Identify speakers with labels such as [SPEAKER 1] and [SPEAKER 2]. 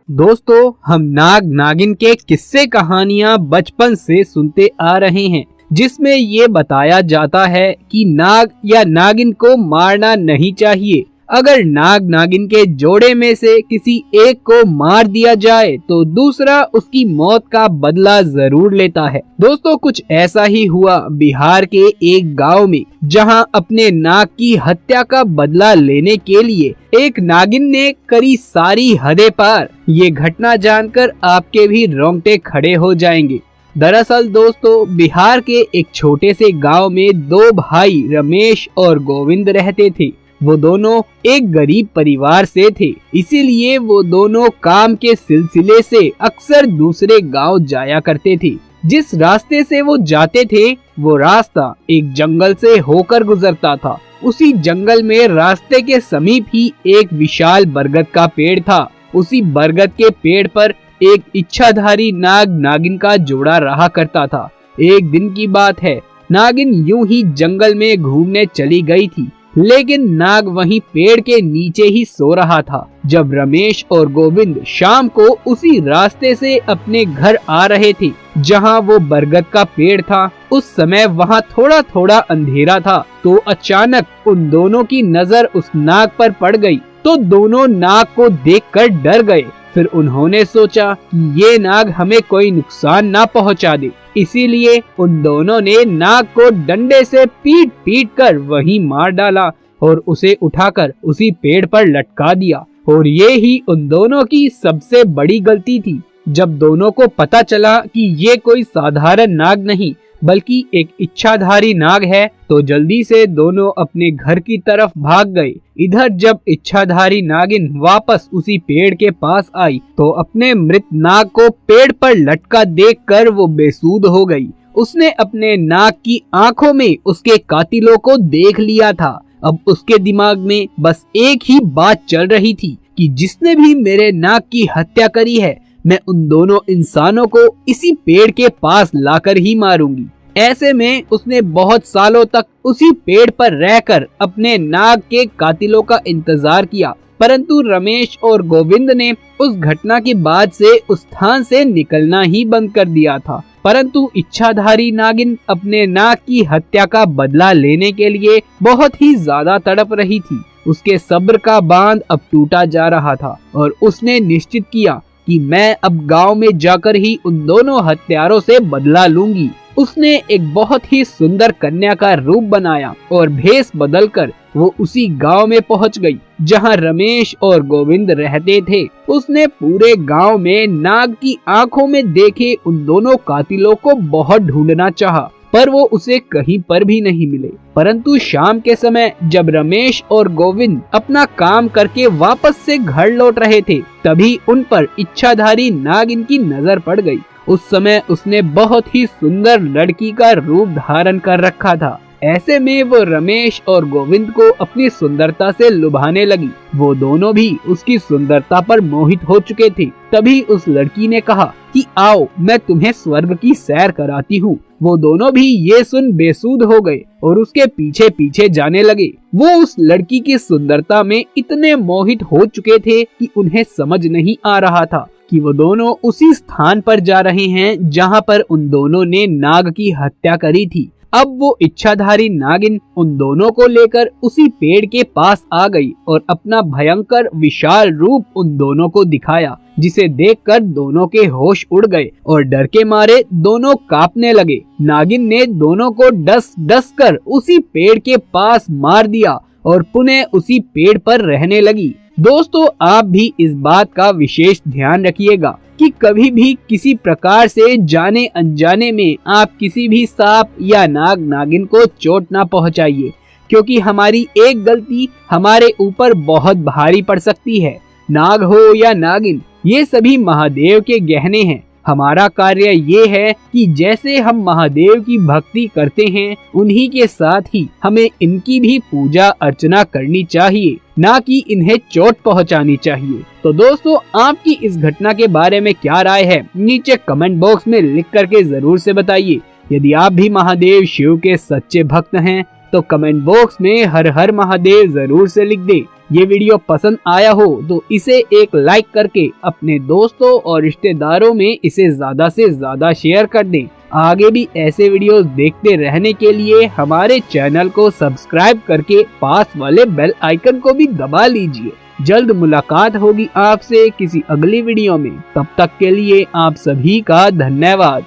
[SPEAKER 1] दोस्तों, हम नाग नागिन के किस्से कहानियां बचपन से सुनते आ रहे हैं, जिसमें ये बताया जाता है कि नाग या नागिन को मारना नहीं चाहिए। अगर नाग नागिन के जोड़े में से किसी एक को मार दिया जाए तो दूसरा उसकी मौत का बदला जरूर लेता है। दोस्तों, कुछ ऐसा ही हुआ बिहार के एक गांव में, जहां अपने नाग की हत्या का बदला लेने के लिए एक नागिन ने करी सारी हदें पार। ये घटना जानकर आपके भी रोंगटे खड़े हो जाएंगे। दरअसल दोस्तों, बिहार के एक छोटे से गांव में दो भाई रमेश और गोविंद रहते थे। वो दोनों एक गरीब परिवार से थे, इसीलिए वो दोनों काम के सिलसिले से अक्सर दूसरे गांव जाया करते थे। जिस रास्ते से वो जाते थे वो रास्ता एक जंगल से होकर गुजरता था। उसी जंगल में रास्ते के समीप ही एक विशाल बरगद का पेड़ था। उसी बरगद के पेड़ पर एक इच्छाधारी नाग नागिन का जोड़ा रहा करता था। एक दिन की बात है, नागिन यूं ही जंगल में घूमने चली गई थी, लेकिन नाग वहीं पेड़ के नीचे ही सो रहा था। जब रमेश और गोविंद शाम को उसी रास्ते से अपने घर आ रहे थे जहां वो बरगद का पेड़ था, उस समय वहां थोड़ा थोड़ा अंधेरा था। तो अचानक उन दोनों की नजर उस नाग पर पड़ गई, तो दोनों नाग को देखकर डर गए। फिर उन्होंने सोचा कि ये नाग हमें कोई नुकसान ना पहुंचा दे, इसीलिए उन दोनों ने नाग को डंडे से पीट पीट कर वहीं मार डाला और उसे उठाकर उसी पेड़ पर लटका दिया। और ये ही उन दोनों की सबसे बड़ी गलती थी। जब दोनों को पता चला कि ये कोई साधारण नाग नहीं बल्कि एक इच्छाधारी नाग है, तो जल्दी से दोनों अपने घर की तरफ भाग गए। इधर जब इच्छाधारी नागिन वापस उसी पेड़ के पास आई तो अपने मृत नाग को पेड़ पर लटका देखकर वो बेसुध हो गई। उसने अपने नाग की आंखों में उसके कातिलों को देख लिया था। अब उसके दिमाग में बस एक ही बात चल रही थी कि जिसने भी मेरे नाग की हत्या करी है, मैं उन दोनों इंसानों को इसी पेड़ के पास लाकर ही मारूंगी। ऐसे में उसने बहुत सालों तक उसी पेड़ पर रहकर अपने नाग के कातिलों का इंतजार किया, परंतु रमेश और गोविंद ने उस घटना के बाद से उस स्थान से निकलना ही बंद कर दिया था। परंतु इच्छाधारी नागिन अपने नाग की हत्या का बदला लेने के लिए बहुत ही ज्यादा तड़प रही थी। उसके सब्र का बांध अब टूटा जा रहा था और उसने निश्चित किया कि मैं अब गांव में जाकर ही उन दोनों हत्यारों से बदला लूंगी। उसने एक बहुत ही सुंदर कन्या का रूप बनाया और भेष बदलकर वो उसी गांव में पहुंच गई जहां रमेश और गोविंद रहते थे। उसने पूरे गांव में नाग की आंखों में देखे उन दोनों कातिलों को बहुत ढूंढना चाहा, पर वो उसे कहीं पर भी नहीं मिले। परंतु शाम के समय जब रमेश और गोविंद अपना काम करके वापस से घर लौट रहे थे, तभी उन पर इच्छाधारी नागिन की नजर पड़ गई। उस समय उसने बहुत ही सुंदर लड़की का रूप धारण कर रखा था। ऐसे में वो रमेश और गोविंद को अपनी सुंदरता से लुभाने लगी। वो दोनों भी उसकी सुंदरता पर मोहित हो चुके थे। तभी उस लड़की ने कहा कि आओ, मैं तुम्हें स्वर्ग की सैर कराती हूँ। वो दोनों भी ये सुन बेसुध हो गए और उसके पीछे पीछे जाने लगे। वो उस लड़की की सुंदरता में इतने मोहित हो चुके थे कि उन्हें समझ नहीं आ रहा था कि वो दोनों उसी स्थान पर जा रहे हैं जहाँ पर उन दोनों ने नाग की हत्या करी थी। अब वो इच्छाधारी नागिन उन दोनों को लेकर उसी पेड़ के पास आ गई और अपना भयंकर विशाल रूप उन दोनों को दिखाया, जिसे देखकर दोनों के होश उड़ गए और डर के मारे दोनों कांपने लगे। नागिन ने दोनों को डस डस कर उसी पेड़ के पास मार दिया और पुनः उसी पेड़ पर रहने लगी। दोस्तों, आप भी इस बात का विशेष ध्यान रखिएगा कि कभी भी किसी प्रकार से जाने अनजाने में आप किसी भी सांप या नाग नागिन को चोट ना पहुंचाइए, क्योंकि हमारी एक गलती हमारे ऊपर बहुत भारी पड़ सकती है। नाग हो या नागिन, ये सभी महादेव के गहने हैं। हमारा कार्य ये है कि जैसे हम महादेव की भक्ति करते हैं, उन्हीं के साथ ही हमें इनकी भी पूजा अर्चना करनी चाहिए, ना कि इन्हें चोट पहुंचानी चाहिए। तो दोस्तों, आपकी इस घटना के बारे में क्या राय है, नीचे कमेंट बॉक्स में लिख करके जरूर से बताइए। यदि आप भी महादेव शिव के सच्चे भक्त हैं तो कमेंट बॉक्स में हर हर महादेव जरूर से लिख दें। ये वीडियो पसंद आया हो तो इसे एक लाइक करके अपने दोस्तों और रिश्तेदारों में इसे ज्यादा से ज्यादा शेयर कर दें। आगे भी ऐसे वीडियोस देखते रहने के लिए हमारे चैनल को सब्सक्राइब करके पास वाले बेल आइकन को भी दबा लीजिए। जल्द मुलाकात होगी आपसे किसी अगली वीडियो में। तब तक के लिए आप सभी का धन्यवाद।